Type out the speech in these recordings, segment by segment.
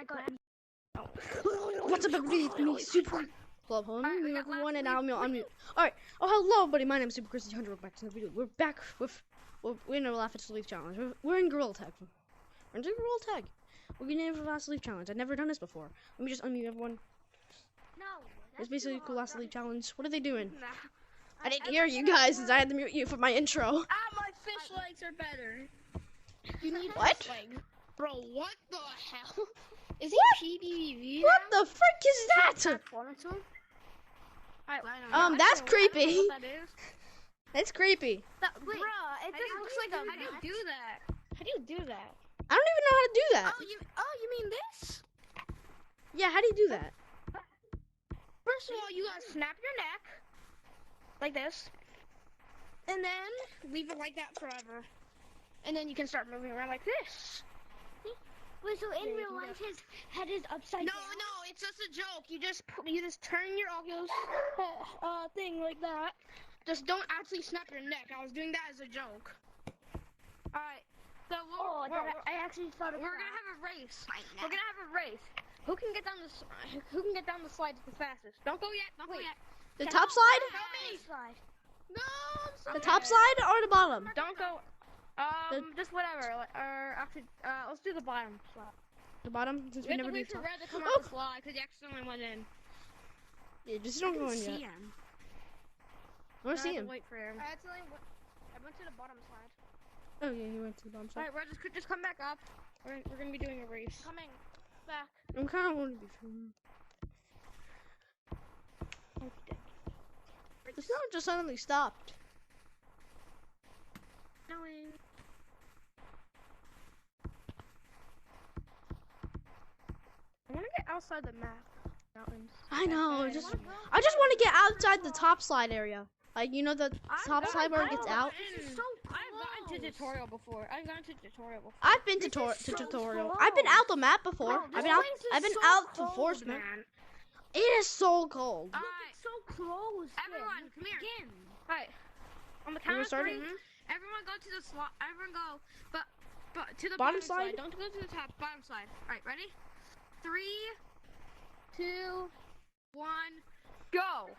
my god. What's up, everybody? It's me, Super Club Home. One and now I'm unmute. Alright. Oh, hello, everybody. My name is Super Chris 100. Welcome back to the video. We're back with. We're in a Last Leaf Challenge. We're in Gorilla Tag. We're in Gorilla Tag. We're getting in for Last Leaf Challenge. I've never done this before. Let me just unmute everyone. No. It's basically a Last Leaf Challenge. What are they doing? Nah. I didn't hear you guys since I had to mute you for my intro. My fish legs are better. You need What? fish legs. Bro, what the hell? Is he PBV? What the frick is that? That's creepy. What that is. That's creepy. Wait, bruh, it just looks like a. How do you do that? How do you do that? I don't even know how to do that. You mean this? Yeah, how do you do that? First of all, you gotta snap your neck like this, and then leave it like that forever, and then you can start moving around like this. Wait, so in real life his head is upside down? No, it's just a joke. You just turn your Oculus thing like that. Just don't actually snap your neck. I was doing that as a joke. Alright, so I actually thought we're gonna have a race. We're gonna have a race. Who can get down the slide the fastest? Don't go yet. Don't go yet. The top slide? Help me. slide. No, I'm sorry. The top slide or the bottom? Don't go. Just whatever. Or actually, let's do the bottom slide. The bottom, since we We have never to do wait for top. Red to come out the slide because he accidentally went in. Yeah, just don't go in yet. him. I want to see him. Wait for him. I went to the bottom slide. Oh yeah, he went to the bottom slide. Alright, Red, just come back up. We're gonna be doing a race. Coming back. I'm kind of wanting to be filmed. The sound just suddenly stopped. Knowing. I wanna get outside the map. Mountains. I know. I just want to get outside the top slide area. Like, you know, the top slide where it gets out. I've gotten to tutorial before. I've been to tutorial. I've been out the map before. I've been out to Force Map. It is so cold. Alright, So close. everyone, come here. Alright, on the count of three, everyone go to the slide. Everyone go, but to the bottom slide. Don't go to the top. Bottom slide. Alright, ready? 3, 2, 1, go.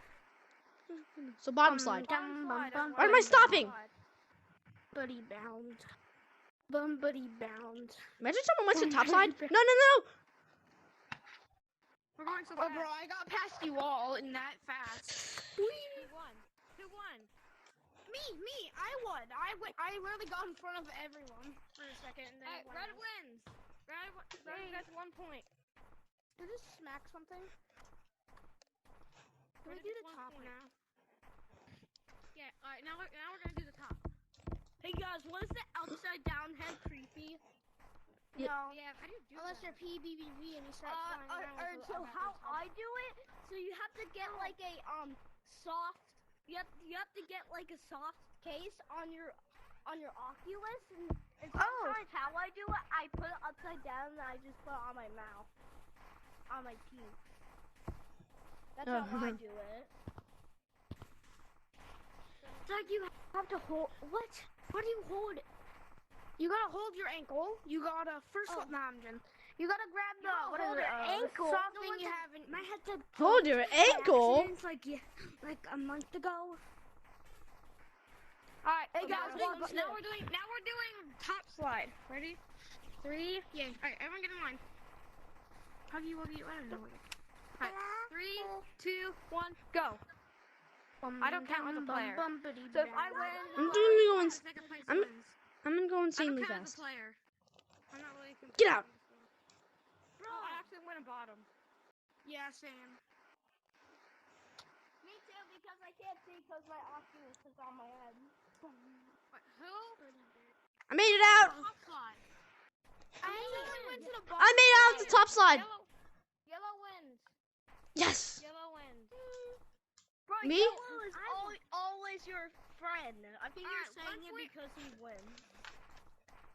So bottom slide. Why Why am I stopping? Buddy bound. Bumpity bound. Imagine someone went to the top slide. No. We're going so fast. Bro, I got past you all in that fast. Who won? Me, I won. I literally got in front of everyone for a second. And then Red wins. Red gets 1 point. Did I just smack something? Can we do the top now? Yeah, alright, now we're gonna do the top. Hey guys, was the upside down head creepy? Yeah. No. Yeah, how do you do Unless that? you're PBBV and you start flying around. So how I do it? So you have to get like a soft. You have to get like a soft case on your Oculus and sometimes how I do it, I put it upside down and I just put it on my mouth, on my teeth. That's how I do it. It's like you have to hold. What? What do you hold? You gotta hold your ankle. You gotta you gotta grab the ankle. soft thing you have in My head said Hold your ankle. like a month ago. Alright, Hey, guys, now we're doing top slide. Ready? 3, yeah. Alright, everyone get in line. Huggy wuggy, I don't know what. Alright, 3, 2, 1, go. I don't count as a player. So if I win, I'm gonna go I don't insanely count as fast. a player. I'm not really Get out. Bro, I actually went a bottom. Yeah, Sam. Me too, because I can't see because my Oculus is on my head. What, who? I made it out. Top slide. I went to the I made it out the top slide. Yellow wins. Yes. Yellow wins. Bro, Me? Yellow is always your friend. I think you're saying it because he wins.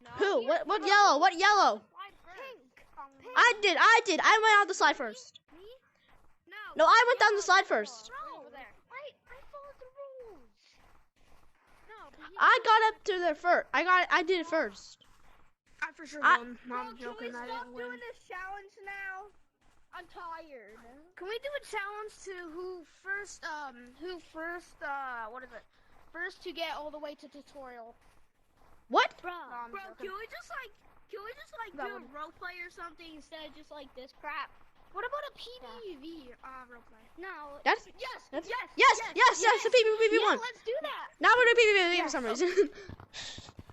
No. Who? What yellow? What yellow? Pink. I did. I went out the slide first. Me? No, I went down the slide first. No, over there. I followed the rules. No, but I got up to there first. I did it first. I for sure won. No, I'm Can we joking. I stop didn't win. doing this challenge now? I'm tired. Can we do a challenge to who first, what is it? First to get all the way to tutorial. What? Bro, No, I'm bro, joking. can we just like That do a would- roleplay or something instead of just like this crap? What about a PvV roleplay? No. That's Yes. that's Yes. yes, the PvP Yeah, one. let's do that. Now we're doing PvP for some reason. Who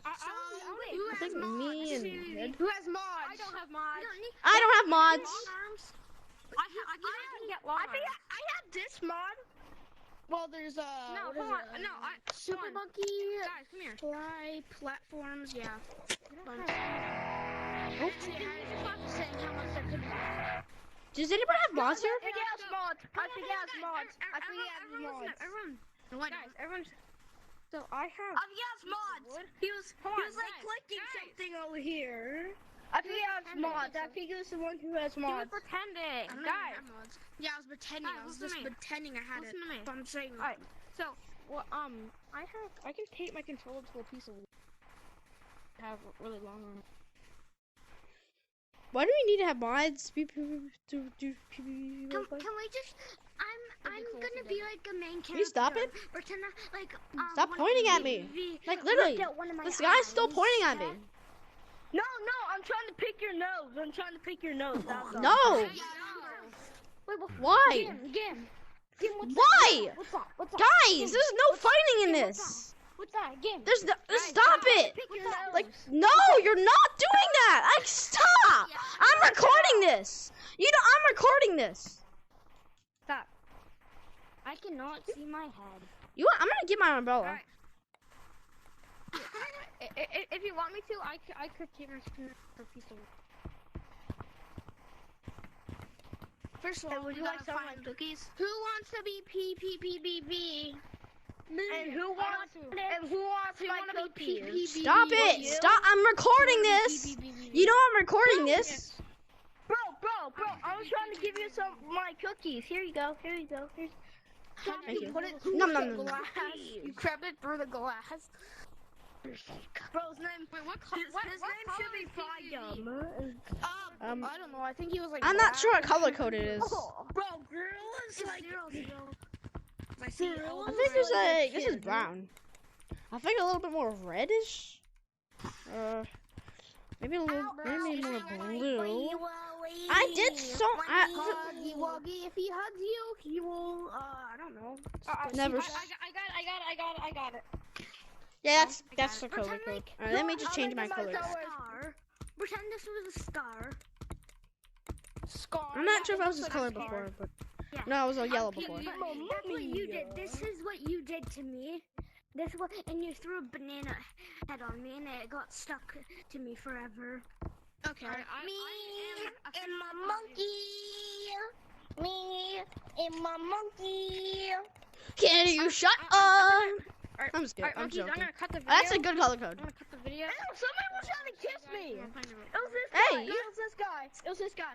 I has think mods? me and Red. Who has mods? I don't have mods. I don't have mods. Long arms. I can get long I think arms. I have this mod. Well, there's No, what is hold it? on. No, Super hold on. Monkey. Guys, come here. Fly platforms, yeah. Bunch. Oh. Actually, I just want to say how much there could be. Does anybody have mods here? I think he has mods. I think he has mods. I think he has mods. Everyone. So I have. I think he has mods. He was like clicking something over here. I think he has mods. I think he was the one who has He was mods. pretending. I don't Guys. have mods. Yeah, I was pretending. Guys, I was listen just to me. pretending I had Listen it. to me. But I'm saying. Alright. So, well, I can tape my controller to a piece of wood. I have really long arms. Why do we need to have mods to do PvP? Can we just? I'm cool gonna if be you like a main character. Can you stop it? Pretend like Stop one pointing of at me. the- Like look literally, at one of my this guy's still eyes. pointing at me. No, I'm trying to pick your nose. I'm trying to pick your nose. That's all. No. Wait, Why? Gim, what's Why? What's up? What's up? Guys, there's no fighting in this. What's that? Gim. There's no. Stop it. Pick your nose. Like, no, you're not doing that. Like, stop. I'm recording this. You know, I'm recording this. Stop. I cannot see my head. I'm gonna get my umbrella. Alright. If you want me to, I could keep my screen for a piece of wood. First of all, would we you like gotta some find like cookies? who wants to be PPPBB. And who wants to. my cookies? Stop it. Stop. I'm recording this. You know I'm recording this. Bro, I was trying to give you some of my cookies. Here you go. Here's Thank you. Put it through Nom, the nom, nom. glass. You grabbed it through the glass. Bro's name. Wait, what His name should be Flyum. I don't know. I think he was like. I'm not black. sure what color code it is. Bro, girl is like. I see. I think there's like this is brown. I think a little bit more reddish. Maybe a little, maybe more blue. I did so. Huggy Wuggy. If he hugs you, he will. I don't know. Never. I got it. Yeah, that's the Pretend color code. like- Alright, let me just change my color. Pretend this was a star. Scar. I'm not sure if I was this color before, but Yeah. no, I was a yellow before. That's what you did. This is what you did to me. This is what, and you threw a banana head on me, and it got stuck to me forever. Okay. Me and my monkey. Me and my monkey. Can you shut up? I'm just kidding. Alright, I'm monkeys, I'm joking. gonna cut the video. That's a good color code. I'm gonna cut the video. Ew, somebody was trying to kiss me. I'll find it. It was this Hey, guy. you- It was this guy. It was this guy.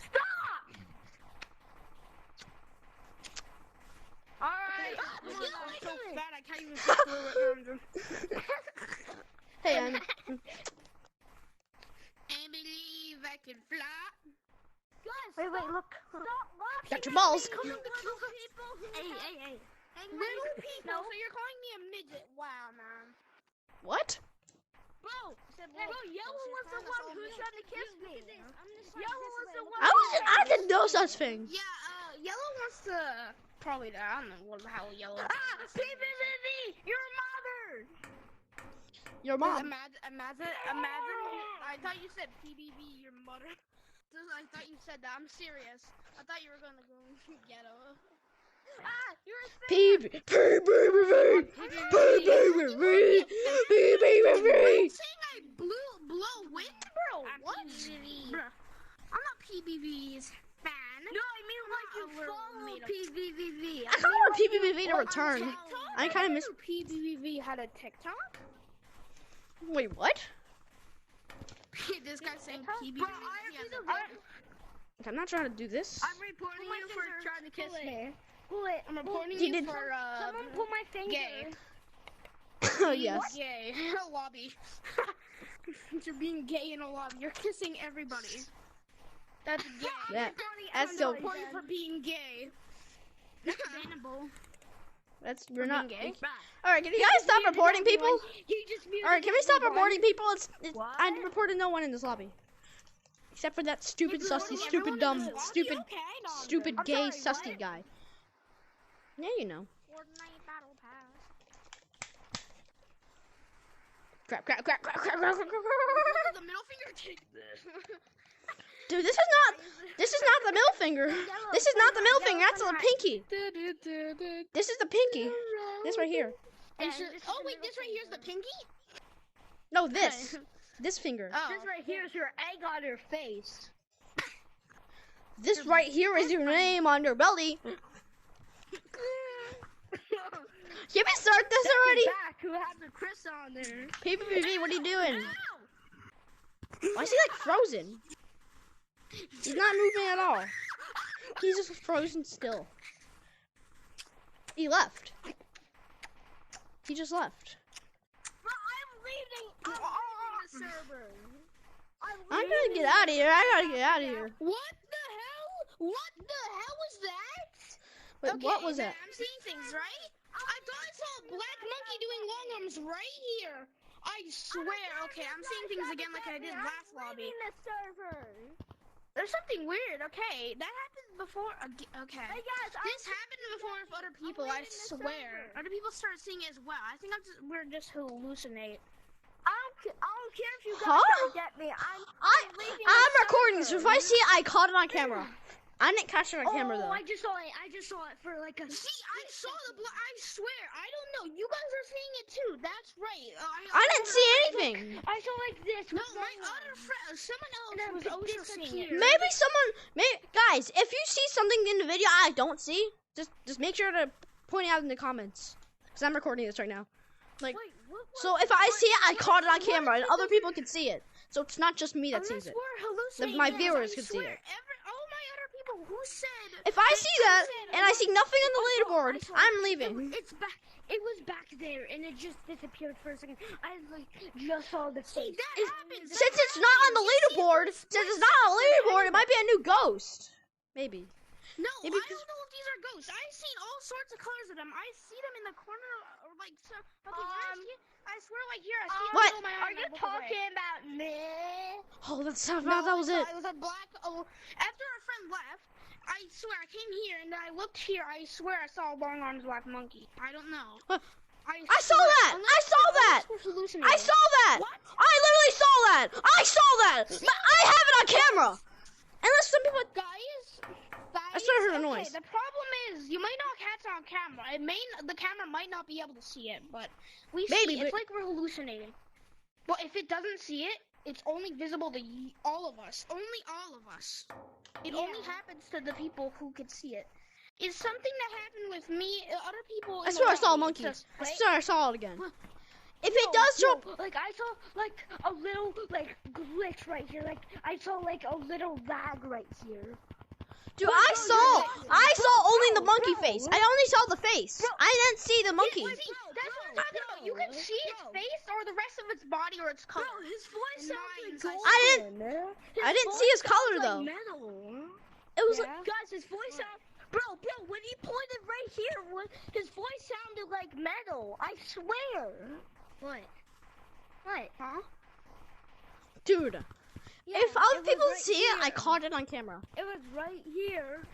Stop! Alright. You I'm so like it. fat I can't even see through it. No, I'm just- Hey, I believe I can fly. Guys, Wait, look. Stop laughing Got your at balls. me. Little people who Hey. Little people. No, so you're calling me a midget. Wow, man. what? Bro, Yellow was the one who tried to kiss me. Yellow was the one. I did no such thing. Yeah, Yellow wants to probably that. I don't know what how Yellow. PPPV, your mother. Your mom. Imagine. I thought you said PBB, your mother. I thought you said that. I'm serious. I thought you were gonna go ghetto. You're a PB. saying I blow wind, bro. What? Bro, I'm not PBB's fan. No, I mean like you follow PVVV. I kind of want PBBV to return. I kind of miss. PBBV had a TikTok. Wait, what? This guy's saying PBBV. Bro, I'm not trying to do this. I'm reporting you for trying to kiss me. Pull it. I'm reporting He you did- for Someone pull my finger. gay. Yes. Gay. Lobby. You're being gay in a lobby. You're kissing everybody. That's gay. That's so. Reporting for being gay. That's bannable. We're not gay. All right, can you guys stop reporting people? All right, can we stop reporting people? I reported no one in this lobby, except for that stupid, sussy, stupid, dumb, stupid, stupid, gay, sussy guy. Yeah, you know. Fortnite Battle Pass. Crap. The middle finger take this. Dude, this is not the middle finger. This is not the middle finger. That's the pinky. This is the pinky. This right here. Oh wait, this right here is the pinky? No, this. This finger. Oh. This right here is your egg on your face. This right here is your name on your belly. Can we start this already? Back, who had the Chris on there? PvP, what are you doing? Why is he like frozen? He's not moving at all. He's just frozen still. He left. He just left. Bro, I'm leaving the server. I'm gonna get out of here. I gotta get out of here. What the hell? What the hell was that? Wait, what was that? I'm seeing things, right? I thought I saw a black monkey doing long arms right here. I swear. Okay, I'm seeing things again like I did last lobby. I'm leaving the server. There's something weird. Okay, that happened before. Okay. Hey guys, This happened before with other people, I swear. Other people started seeing it as well. I think we're just hallucinate. I don't care if you guys Huh? don't get me. I'm recording, so if I see it, I caught it on camera. I didn't catch it on camera though. I just saw it. I just saw it for like a. See, I saw I swear. I don't know. You guys are seeing it too. That's right. I didn't see anything. I saw like this. No, my other friend, someone else was also seeing it. Maybe guys, if you see something in the video I don't see, just make sure to point it out in the comments, because I'm recording this right now. Like, Wait, what so if I see it, I caught it on camera, and other people can see it. So it's not just me that sees it. My viewers can see it. All my other people who said. If I see that and I see nothing on the leaderboard, I'm leaving. It's back. It was back there, and it just disappeared for a second. I like just saw the face. That happens. Since it's not on the leaderboard, it might be a new ghost. Maybe. No, Maybe I don't know if these are ghosts. I've seen all sorts of colors of them. I see them in the corner, or like so. Okay, I swear, like here, I see them. What? Are you talking about me? Oh, that was it. It was a black. Oh, after our friend left, I swear I came here and I looked here. I swear I saw a long arms black monkey. I don't know. I saw that. I saw that. I saw that. What? I literally saw that. I saw that. But I have it on camera. Unless some people. Guys, I started heard a noise. The problem is you might not catch it on camera. The camera might not be able to see it, but we see it. It's like we're hallucinating. But if it doesn't see it, it's only visible to all of us. Only all of us. It only happens to the people who could see it. It's something that happened with me, other people. I swear I saw a monkey. I swear I saw it again. If it does show up, like I saw like a little like glitch right here. Like I saw like a little lag right here. Dude, I saw only the monkey face. I only saw the face. I didn't see the monkey. That's what I'm talking about. You can see its face or the rest of its body or its color. Bro, his voice sounds like I didn't see his color though. Metal. It was like, guys, his voice sound. Bro, when he pointed right here, his voice sounded like metal. I swear. What? Huh? Dude. Yeah, if other people right see here. it, I caught it on camera. It was right here.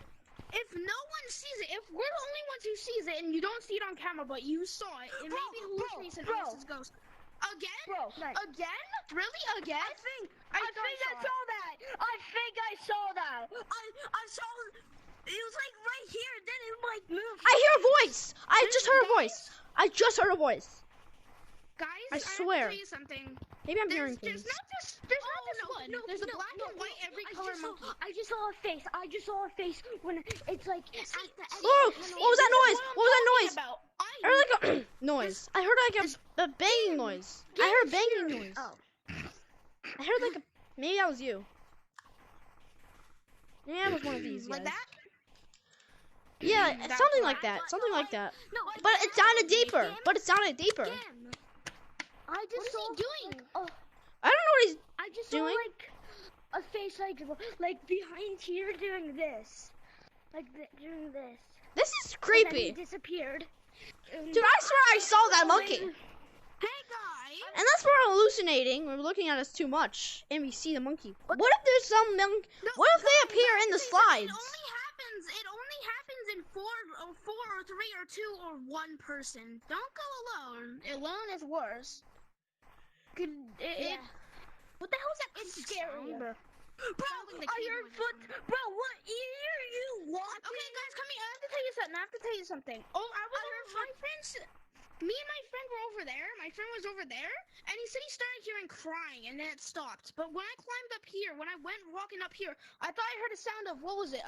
If no one sees it, if we're the only ones who sees it and you don't see it on camera, but you saw it, it may be hallucination unless it's ghost. Again? Bro, Again? Really? Again? I think I saw that. I think I saw that. I saw it was like right here, then it like moved. I hear a voice. I just heard a voice. I just heard a voice. Guys, I swear. have to tell you something. Maybe I'm hearing things. There's not just one. There's a black and white every color monkey. I just saw a face. I just saw a face when it's like at the end. Oh, what was that noise? What was that noise? I I heard like a noise. I heard like a banging noise. I heard banging noise. Oh. I heard like a. Maybe that was you. Yeah, it was one of these guys. Like that? Yeah, something like that. Something like that. No, But it sounded deeper. But it sounded deeper. I just What is he doing? Oh. I don't what he's I just doing? saw like a face like behind here doing this, doing this. This is And then creepy. he disappeared. Dude, I swear I saw that monkey. Hey guys. Unless we're hallucinating, we're looking at us too much, and we see the monkey. What if there's some monkey? No, What if they appear in the slides? It only happens in four or three or two or one person. Don't go alone. Alone is worse. Yeah. What the hell is that? It's scary. Bro, I heard foot. Bro, what ear you watching? Okay, guys, come here. I have to tell you something. Oh, I was over my friends. Me and my friend were over there. My friend was over there, and he said he started hearing crying, and then it stopped. But when I climbed up here, when I went walking up here, I thought I heard a sound of, what was it?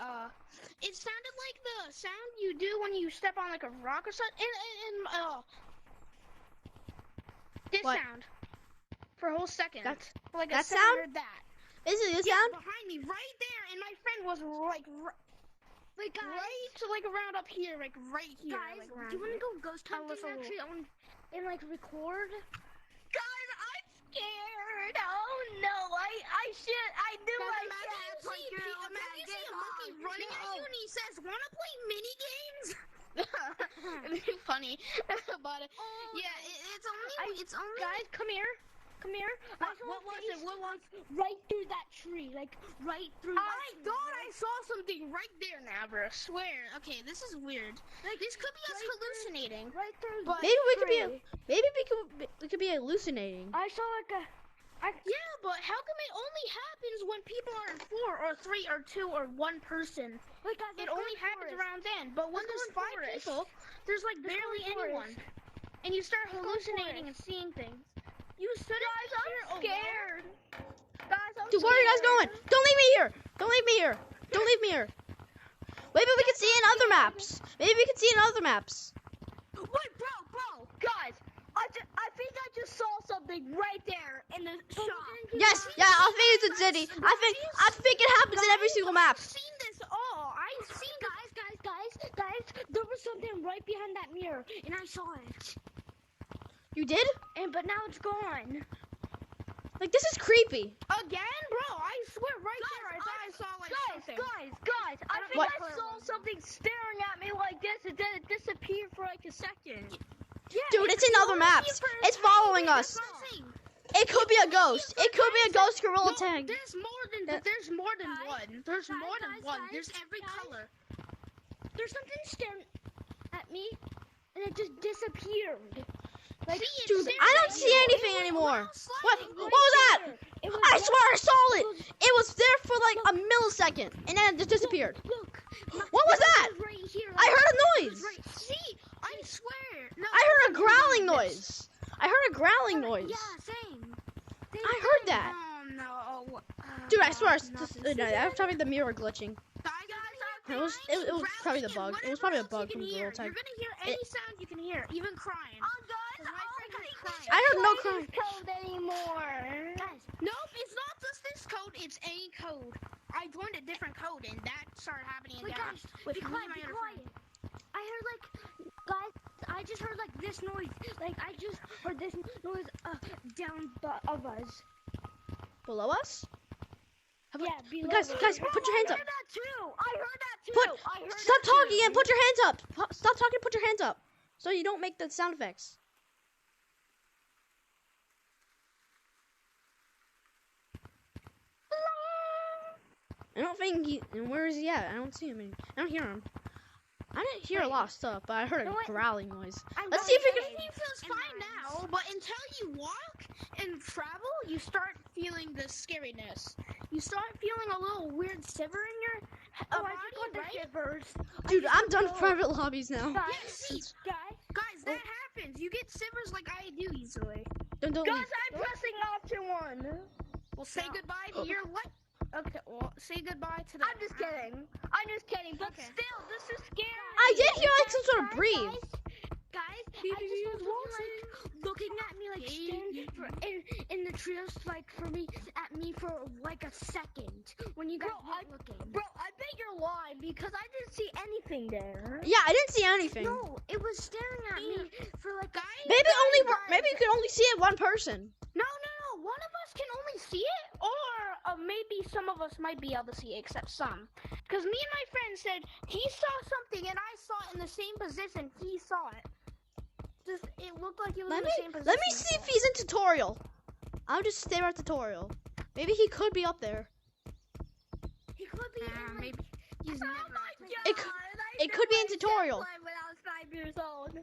It sounded like the sound you do when you step on like a rock or something. This What? sound. For a whole second. That's- like that a sound? sound? Or that. Is it this Yeah, sound? behind me, right there, and my friend was like Guys, right, like around up here, like right here. guys, like around do you want to here. go ghost I'll hunting listen. actually and like record? Guys, I'm scared. Oh no, I knew I Imagine you see a monkey running at you and he says, "Wanna play mini games?" It'd be funny, but it's only. Guys, come here. What was it? What was? Right through that tree, like right through. I thought I saw something right there, Nabra. I swear. Okay, this is weird. This could be us right hallucinating. right through. But- Maybe we could tree. we could be hallucinating. I saw like a. Yeah, but how come it only happens when people are in 4 or 3 or 2 or 1 person? Wait, guys, It only happens around then. But when Let's there's go 5 in forest. people, there's like Let's go barely in forest. anyone. And you start go in hallucinating and forest. seeing things. You shouldn't I'm scared. Guys, I'm Dude, where are you guys going? Don't leave me here. Don't leave me here. Don't leave me here. Maybe we can see in other maps. Maybe we can see in other maps. Wait, bro. Guys, I think I just saw something right there in the shop. Yes, yeah, I think it's a city. I think it happens in every single map. I've seen this all. I've seen Guys, there was something right behind that mirror, and I saw it. You did? But now it's gone. Like, this is creepy. Again, bro. I swear right there. I thought I saw like something. Guys, I think What? I saw something staring at me like this, and then it disappeared for like a second. Yeah, Dude, it's in other maps. It's following us. That's what I'm saying. It could be a ghost. It could be a ghost gorilla No, tag. There's more than That- one. There's more than guys, one. guys, There's every guys. color. There's something staring at me, and it just disappeared. Like, See, it's Dude, staring I at don't see you. anything It was anymore. all What? sliding What right was that? there. it was I right- swear I saw it. was- It was there for like a millisecond, and then it just disappeared. Look. What was that? Right here. I heard a It noise. was right. See, I swear. No, I heard a it was growling like this. noise. I heard a growling noise. Yeah, same. I heard that. Oh no. Dude, I swear, nothing. I'm probably the mirror glitching. Guys, It was probably the bug. It was probably a bug from the Gorilla Tag. You're gonna hear any sound you can hear, even crying. Guys, My friend was crying. I heard no crying. code anymore. Guys, Nope, it's not just this code, it's any code. I joined a different code and that started happening wait, again. guys, with be me and quiet, my be other quiet. friend. I heard I just heard like this noise. Like I just heard this noise down of us. Below us? Yeah, below Guys, us. guys, put your hands up. I heard that too. I heard that too. Put. I heard Stop that talking too. and put your hands up. Stop talking. Put your hands up, so you don't make the sound effects. I don't think he. And where is he at? I don't see him. I don't hear him. I didn't hear a lot of stuff, but I heard a No, wait. growling noise. I'm Let's see if we going can. in. He feels And fine mines. now, but until you walk and travel, you start feeling the scariness. You start feeling a little weird shiver in your body, I just got the right? shivers. Dude, I'm done with private lobbies now. Guys, Yeah, see, guys, that happens. You get shivers like I do easily. Don't guys, leave. I'm pressing option 1. Well, say No. goodbye to your what? Okay, well, say goodbye to the. I'm just kidding. But Okay. still, this is scary. I did hear like some sort of breathe. Guys, I just heard something like looking at me like staring in the trees like at me for like a second when you guys were looking. Bro, I bet you're lying because I didn't see anything there. Yeah, I didn't see anything. No, it was staring at me for like Guys, Maybe you can only see it one person. No. One of us can only maybe some of us might be able to see it, except some. Because me and my friend said he saw something and I saw it in the same position he saw it. Just, it looked like it was in the same position. Let me see if he's in tutorial. I'll just stare at tutorial. Maybe he could be up there. He could be in, like, maybe. He's oh never. my God, It could be in tutorial. When I was 5 years old.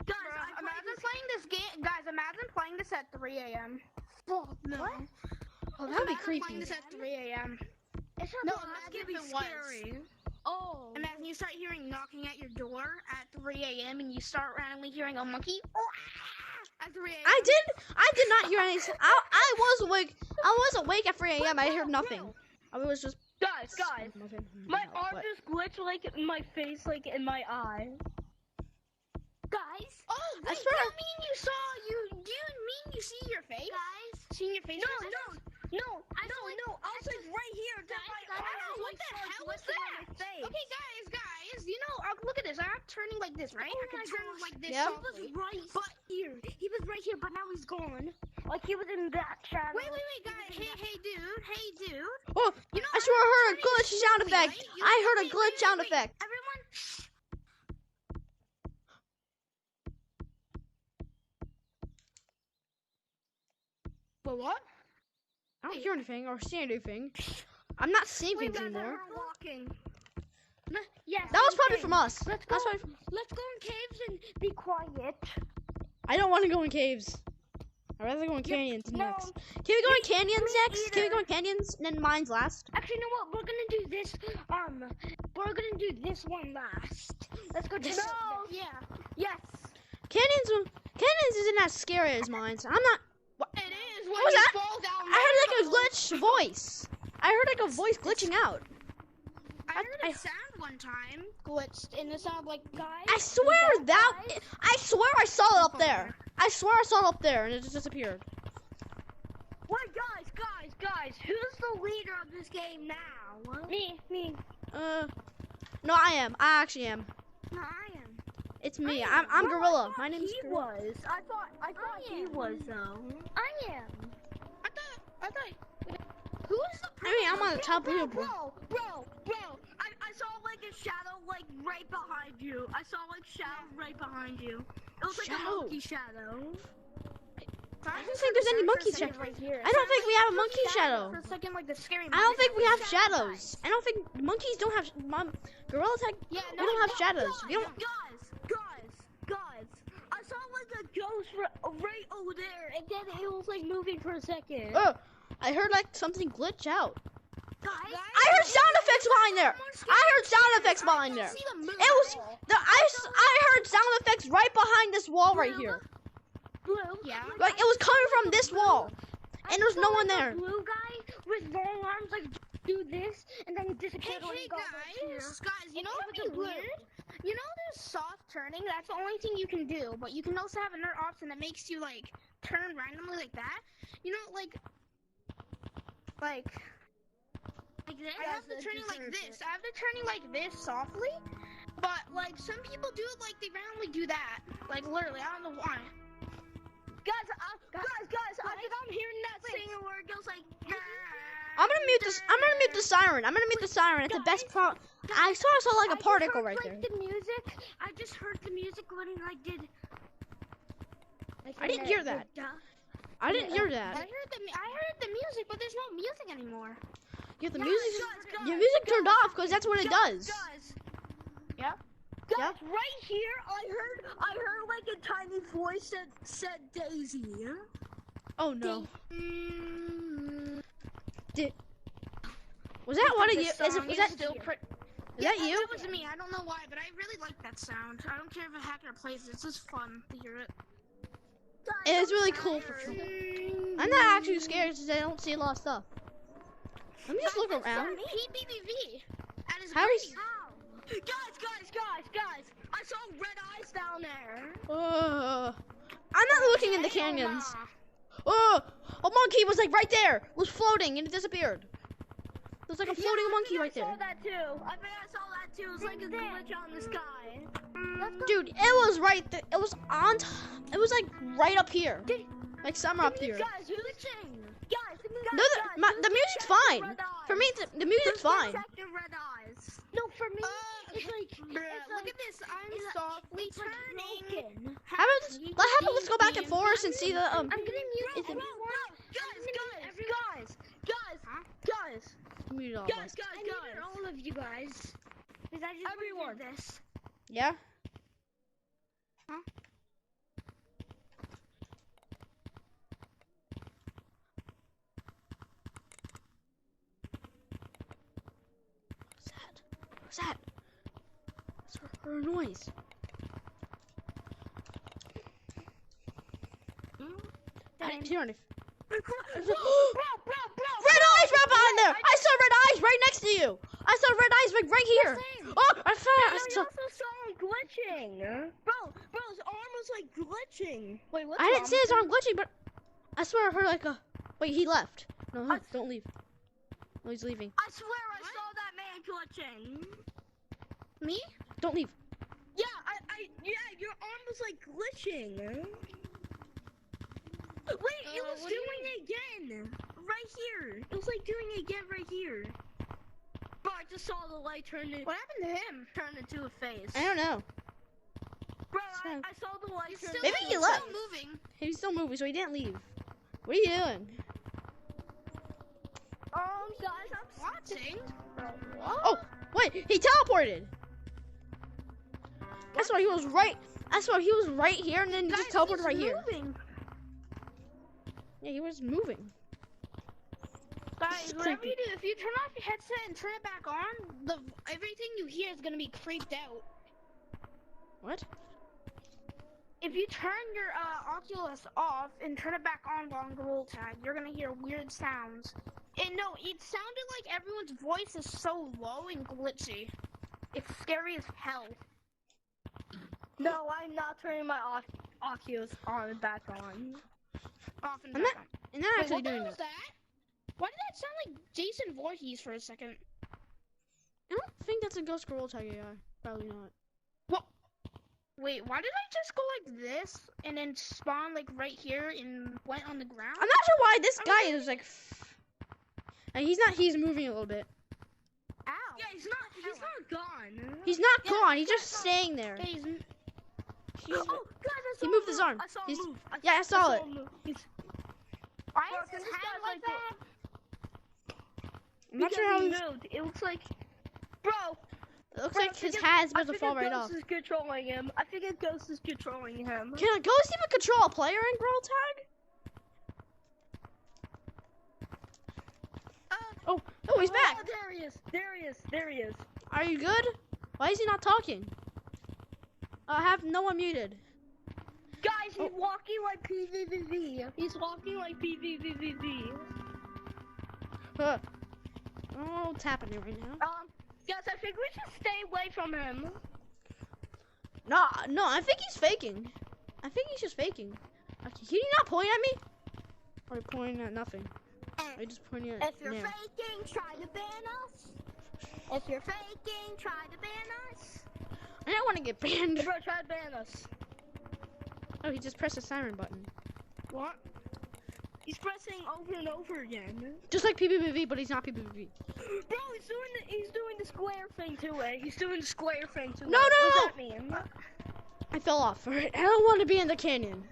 Guys, imagine playing this game. Guys, imagine playing this at 3 a.m. Oh, no. What? Oh, that'd be Imagine creepy. playing this at 3 a.m. It's not No, that imagine bad. if it was. Oh. Imagine you start hearing knocking at your door at 3 a.m. and you start randomly hearing a monkey. At 3 a.m. I did not hear any. I was awake. I was awake at 3 a.m. I heard nothing. I was just. Guys, my arm just glitched like in my face, like in my eye. Guys. Oh, I wait, swear. do you mean you saw you? Do you mean you see your face? Guys. Seeing your face? No. I was like right here. What the hell was that? Okay, guys, you know, look at this. I'm turning like this, right? I can turn like this. Yeah. He was right here. He was right here, but now he's gone. Like he was in that shadow. Wait, guys. Hey, dude. Oh, You know, I swear I heard a turning glitch slowly, sound effect. right? You I know- heard a wait, glitch sound effect. Everyone. But what? I don't hear anything or see anything. I'm not seeing things anymore. Walking. Yes. That was probably from us. Let's go. That's probably from... Let's go in caves and be quiet. I don't want to go in caves. I'd rather go in canyons No. next. Can we go in canyons next? Can we go in canyons and then mines last? Actually, you know what? We're gonna do this. We're gonna do this one last. Let's go. This- No. Yeah. Yes. Canyons isn't as scary as mines. I'm not. What? It is. What was that? Fall down I heard like a glitch voice. I heard like a voice glitching out. I heard a sound one time glitched, and it sounded like guys. I swear I swear I saw it up there. I swear I saw it up there and it just disappeared. Wait, guys. Who's the leader of this game now? Me. No, I am. I actually am. No, I am. It's me. I'm Gorilla. My name's He Gorilla. was. I thought he was though. I am. I thought. Who is the? I mean, I'm on the top Bro. leaderboard. I saw like a shadow like right behind you. I saw like shadow right behind you. It was like Shadow? a monkey shadow. I don't think there's any monkey shadow. Right here. I don't think we have a monkey shadow. For a second, like the scary. I don't think we have shadow. shadows. I don't think monkeys don't have. Gorillas have. Yeah, We don't have shadows. We don't. Guys. I saw like a ghost right over there, and then it was like moving for a second. Oh, I heard like something glitch out. Guys, I heard sound effects behind there. I heard sound effects behind there. It was I heard sound effects right behind this wall right here. Blue. Yeah. Like it was coming from this wall, and there's no one there. Blue guy with long arms like do this, and then he disappeared. when he got right here. Guys, you know It what was would a be blue. weird? You know there's soft turning? That's the only thing you can do, but you can also have another option that makes you, like, turn randomly like that. You know, like this? I have the turning like this. I have the turning like this softly, but, like, some people do it like they randomly do that. Like, literally, I don't know why. Guys, I think I'm hearing that singer where it goes like. I'm gonna mute this. I'm gonna mute the siren. I'm gonna mute the siren. It's the best part. I saw like a particle right there. The music. I just heard the music when I did. I didn't hear that. I didn't hear that. I heard the music, but there's no music anymore. Yeah, the Guys, music. guys, Your music turned off because that's what it does. Guys, Yeah. right here, I heard like a tiny voice that said Daisy. Oh no. Mm, Was that one of this you? song Was is that still Is Yeah, that you? That was me. I don't know why, but I really like that sound. I don't care if a hacker plays it. It's just fun to hear it. It is really cool for sure. I'm not actually scared because I don't see a lot of stuff. Let me just look around. PBBV at his How grave. is- Guys, I saw red eyes down there. I'm not looking in the canyons. Oh, a monkey was like right there. Was floating and it disappeared. There's like a floating monkey right I saw there. that too. I think I saw that too. It was like a glitch on the sky. Let's go. Dude, it was right there. It was on. It was like right up here. Like somewhere up here. Guys, who's glitching? Guys, No, the music's fine. For me, the music's fine. Check your red eyes. No, for me, it's like, Look at this. I'm softly turning. How about let's go back and forth and see the I'm gonna mute everyone. Guys. Mute all Guys, I muted all of you guys. Because I just everyone. did this. Yeah. Huh? What's that? What's her noise? I didn't hear anything. Bro. Red eyes right behind there! I saw red eyes right next to you! I saw red eyes like right here! Oh, I saw. also saw him glitching. Bro, his arm was like glitching. Wait, what's I didn't see his arm glitching, but I swear I heard like a. Wait, he left. No, don't leave. No, he's leaving. I swear I saw that man glitching. Me? Don't leave. Yeah, your arm was like glitching. Wait, it was doing it again. Right here. It was like doing it again right here. Bro, I just saw the light turn into. What happened to him? Turn into a face. I don't know. Bro, I saw the light turn. Maybe he left. Still moving. He's still moving, so he didn't leave. What are you doing? Guys, I'm Watching. Oh, wait, he teleported. I swear he was right. I swear he was right here, and then he just teleported right here. Yeah, he was moving. Guys, whatever you do, if you turn off your headset and turn it back on, everything you hear is gonna be creeped out. What? If you turn your Oculus off and turn it back on while on Gorilla Tag, you're gonna hear weird sounds. And no, it sounded like everyone's voice is so low and glitchy. It's scary as hell. No, I'm not turning my Oculus on and back on. Off and I'm back not- on. And not Wait, actually what the doing hell was that. that? Why did that sound like Jason Voorhees for a second? I don't think that's a Ghost Gorilla Tag AI. Probably not. Wait, why did I just go like this and then spawn like right here and went on the ground? I'm not sure why this guy is like. And he's not. He's moving a little bit. Ow. Yeah, he's not gone. He's not gone. He's just staying there. Okay, Oh, guys, I saw He moved him his move. arm. I saw him He's- move. Yeah, I saw it. him move. why Bro, is his this hand guy's like like that? I'm not sure how. he moved. It looks like, bro. It looks like his hand's about to fall right off. Ghost is controlling him. I think a ghost is controlling him. Can a ghost even control a player in Gorilla Tag? Oh, he's back. Oh, there he is. There he is. Are you good? Why is he not talking? I have no one muted. Guys, he's walking like PvPvP. He's walking like PvPvP. I don't know what's happening right now. Guys, I think we should stay away from him. No, I think he's faking. I think he's just faking. Can you not point at me? Or pointing at nothing? Are you just pointing at If you're Nair? faking, try to ban us. If you're faking, try to ban us. I don't want to get banned. Bro, try to ban us. Oh, he just pressed the siren button. What? He's pressing over and over again. Just like PvPvP, but he's not PvPvP. Bro, he's doing the square thing to it. He's doing the square thing to it. No, What does no! that mean? I fell off. Alright, I don't want to be in the canyon.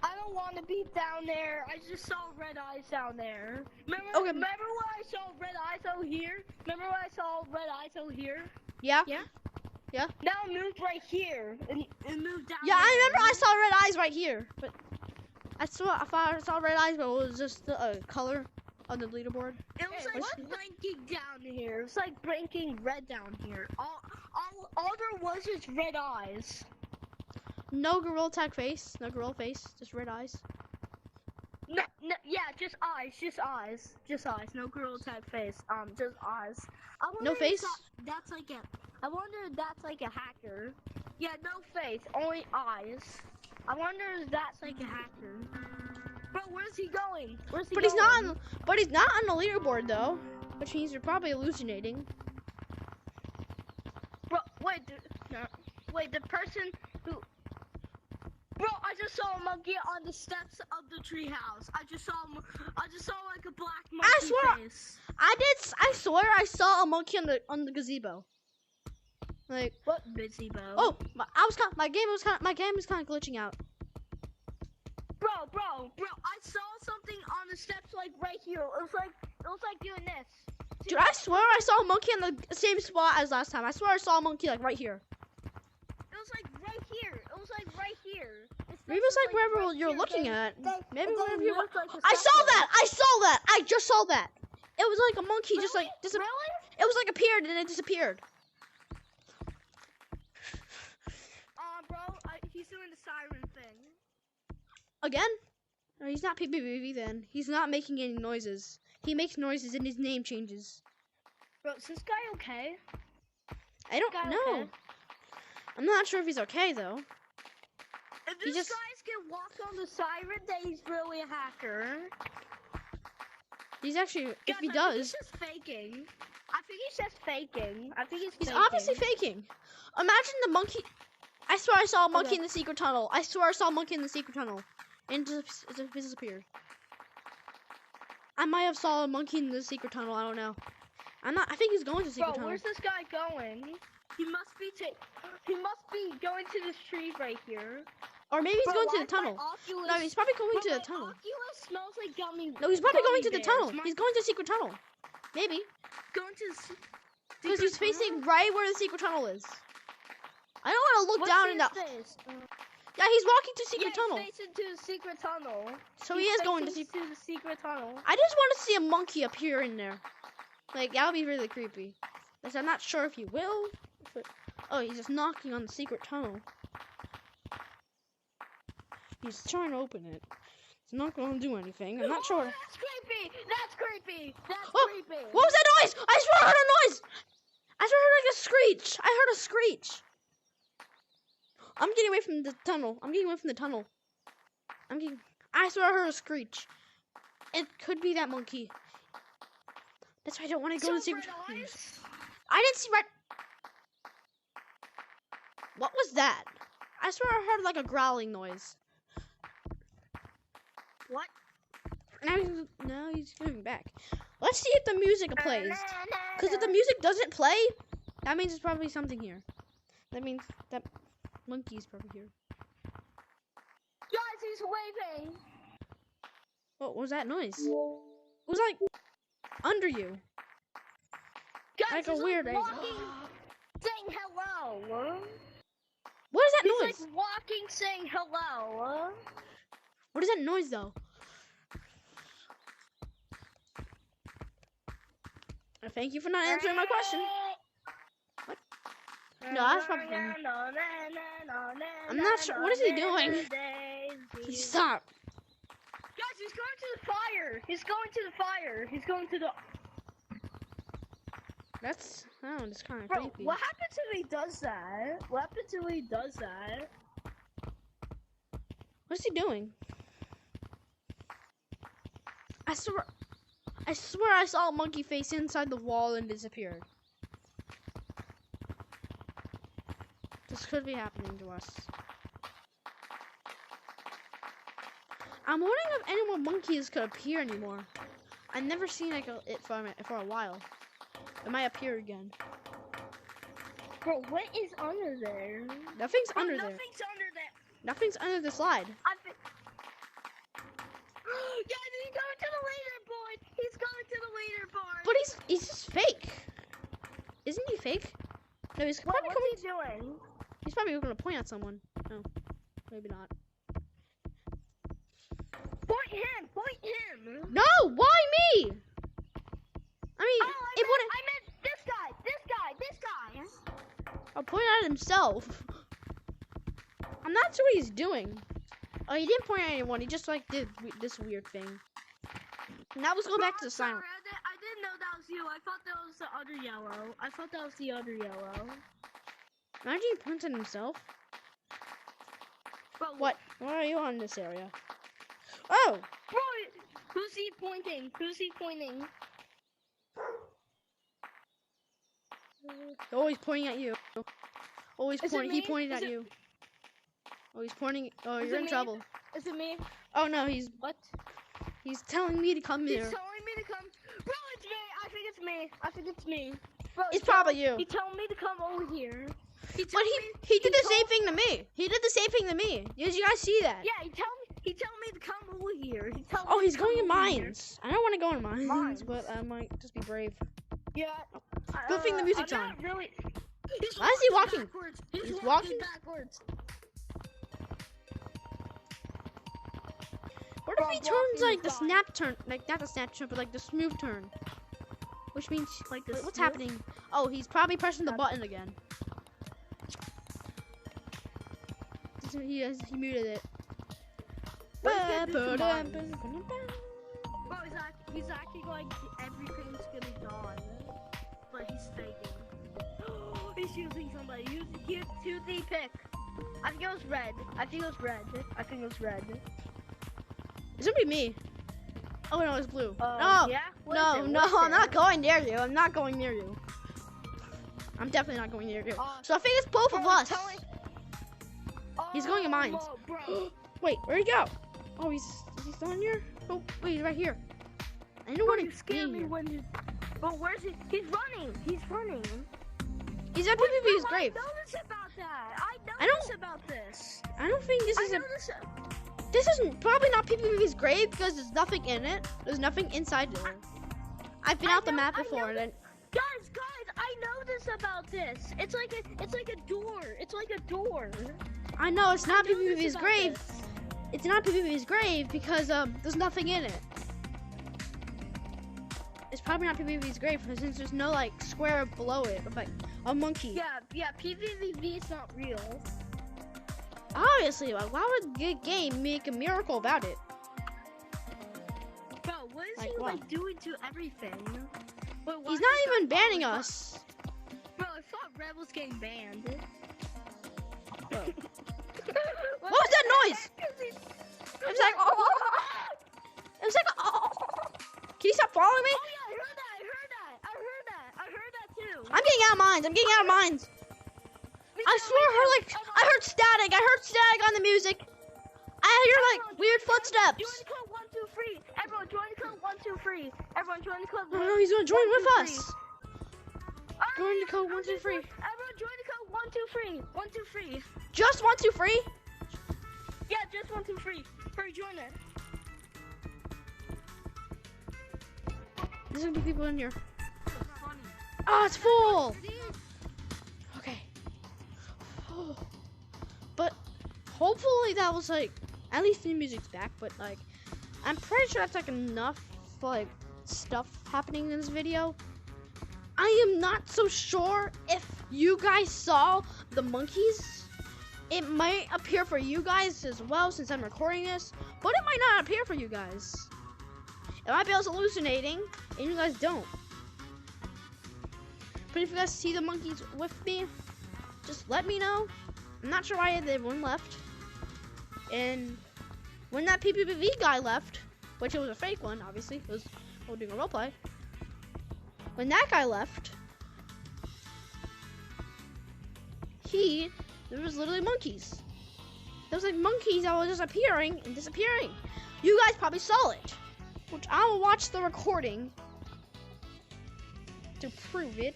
I don't want to be down there. I just saw red eyes down there. Remember when I saw red eyes out here? Remember when I saw red eyes out here? Yeah? Yeah. Now it moved right here. And moved down Yeah, there. I remember I saw red eyes right here, but I thought I saw red eyes, but it was just the color on the leaderboard. It was like blinking down here. It was like blinking red down here. All there was is red eyes. No Gorilla Tag face, no Gorilla face, just red eyes. No, yeah, just eyes. No Gorilla Tag face. Just eyes. No face? That's like a. I wonder if that's like a hacker. Yeah, no face, only eyes. I wonder if that's like a hacker. Bro, where's he going? But he's not on. But he's not on the leaderboard though, which means you're probably hallucinating. Bro, wait, the person who. Bro, I just saw a monkey on the steps of the treehouse. I just saw like a black monkey face. I swear I saw a monkey on the gazebo. Like what gazebo? Oh, my game was kind of glitching out. Bro, I saw something on the steps like right here. It was like doing this. Dude, I swear I saw a monkey in the same spot as last time. I swear I saw a monkey like right here. It was like right here. It was like right here. Maybe it's like wherever right you're looking at. Maybe wherever you like I saw that! I just saw that! It was like a monkey just like Really? It was like appeared and it disappeared. Bro, he's doing the siren thing. Again? No, he's not PPV then. He's not making any noises. He makes noises and his name changes. Bro, is this guy okay? I don't know. Okay? I'm not sure if he's okay though. If this guy can walk on the siren, then he's really a hacker. He's actually, Guys, if he I does. Think he's just faking. I think he's just faking. He's obviously faking. Imagine the monkey. I swear I saw a monkey in the secret tunnel. I swear I saw a monkey in the secret tunnel. And it disappeared. I might have saw a monkey in the secret tunnel. I don't know. I think he's going to the secret tunnel. Where's this guy going? He must be going to this tree right here. Or maybe he's going to the tunnel. No, he's probably going to the tunnel. Oculus smells like gummy. No, he's probably going to the tunnel. He's going to the secret tunnel. Maybe. Going to the because he's facing right where the secret tunnel is. I don't want to look down in that. Yeah, he's walking to secret tunnel. He's facing to the secret tunnel. So he is going to the secret tunnel. I just want to see a monkey appear in there. Like, that'll be really creepy. Because I'm not sure if he will. Oh, he's just knocking on the secret tunnel. He's trying to open it. It's not going to do anything. I'm not sure. That's creepy. That's creepy. That's creepy. What was that noise? I swear I heard a noise. I swear I heard like a screech. I heard a screech. I'm getting away from the tunnel. I swear I heard a screech. It could be that monkey. That's why I don't want to go to the secret tunnel. I didn't see red. What was that? I swear I heard like a growling noise. What? Now he's coming back. Let's see if the music plays. Because if the music doesn't play, that means there's probably something here. That means that monkey's probably here. Guys, he's waving. What was that noise? It was like under you. Guys, like a weird like walking, saying hello. What is that noise? He's like walking, saying hello. What is that noise though? Thank you for not answering my question. What? No, that's probably him. I'm not sure. What is he doing? Please stop. Guys, he's going to the fire. He's going to the fire. He's going to the... That's kind of Bro, creepy. what happens if he does that? What happens if he does that? What's he doing? I swear I saw a monkey face inside the wall and disappeared. This could be happening to us. I'm wondering if any more monkeys could appear anymore. I've never seen like it for a while. It might appear again. Bro, what is under there? Nothing's under there. Nothing's under there. Nothing's under the slide. Yeah, he's going to the leaderboard. He's going to the leaderboard. But he's just fake. Isn't he fake? No, he's probably what's he doing? He's probably going to point at someone. No, maybe not. Point him! Point him! No, why me? I mean, I meant this guy. This guy. I'll point at himself. I'm not sure what he's doing. Oh, he didn't point at anyone. He just like did this weird thing. Now let's go back to the sign. I didn't know that was you. I thought that was the other yellow. Imagine he points at himself. But what? Why are you on this area? Oh! Bro, who's he pointing? Always pointing at you. Always pointing. He pointed at you. Oh, he's pointing. Oh, you're in trouble. Is it me? Oh no, he's telling me to come here. He's telling me to come. Bro, it's me. I think it's me. Bro, It's probably you. He told me to come over here. He did the same thing to me. He did the same thing to me. Did you guys see that? Yeah, he told me to come over here. He's going in mines. I don't want to go in mines, but I might just be brave. Yeah. Good thing the music's on. Not really. Why is he walking? Backwards. He's walking backwards. What if he turns like the snap turn, like not the snap turn, but like the smooth turn? Which means like what's happening? Oh, he's probably pressing the button again. He muted it. Bro, he's acting like everything's gonna die, but he's faking. He's using somebody. Use the pick. I think it was red. It's gonna be me. Oh no, it's blue. Yeah? No, I'm not going near you. I'm not going near you. I'm definitely not going near you. So I think it's both of us. He's going in mines. Wait, where'd he go? Oh, is he still in here? Oh, wait, he's right here. I know what he's scared me when you. But where's he? He's running. He's at PvP's grave. I know this about that. I know about this. I don't think this is This is probably not PvP's grave because there's nothing in it. There's nothing inside there. I've been out the map before. And guys, I know this about this. It's like a door. It's like a door. I know it's not PvP's grave. It's not PvP's grave because there's nothing in it. It's probably not PvP's grave since there's no like square below it of like a monkey. Yeah, PvP is not real. Obviously, like, why would the game make a miracle about it? Bro, what is he like doing to everything? Wait, he's not even banning us. Bro, I thought Red was getting banned. What was that noise? It was like, oh. It was like, oh. Can you stop following me? Oh yeah, I heard that too. I'm getting out of mines. I swear I heard static. I heard static on the music. I hear like weird footsteps. Join code 123. Everyone join code 123. Everyone join code 123. No, he's gonna join with us. Join the code 123. Everyone join the code 123. 123. Just 123? Yeah, just 123. Hurry, join it. There's gonna be people in here. Oh, it's full. Okay. Oh. But hopefully that was like, at least the music's back. But like, I'm pretty sure that's like enough like stuff happening in this video. I am not so sure if you guys saw the monkeys. It might appear for you guys as well since I'm recording this, but it might not appear for you guys. It might be us hallucinating, and you guys don't. But if you guys see the monkeys with me, just let me know. I'm not sure why they one left. And when that PvP guy left, which it was a fake one, obviously, it was doing a roleplay. When that guy left, there was literally monkeys. There was like monkeys that were just appearing and disappearing. You guys probably saw it, which I will watch the recording to prove it,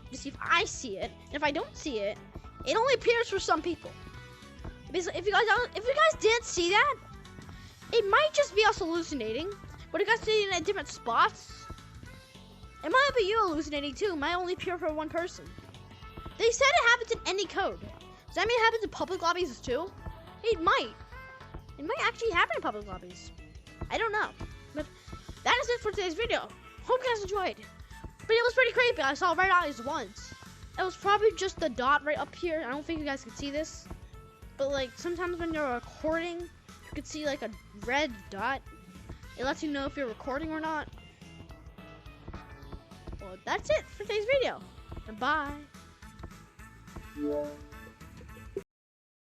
to see if I see it. And if I don't see it, it only appears for some people. Because if you guys didn't see that, it might just be us hallucinating. But if you guys see it in different spots, it might be you hallucinating too. It might only appear for one person. They said it happens in any code. Does that mean it happens in public lobbies too? It might. It might actually happen in public lobbies. I don't know. But that is it for today's video. Hope you guys enjoyed. But it was pretty creepy. I saw red eyes once. It was probably just the dot right up here. I don't think you guys can see this. But like sometimes when you're recording, you can see like a red dot. It lets you know if you're recording or not. Well, that's it for today's video. Bye.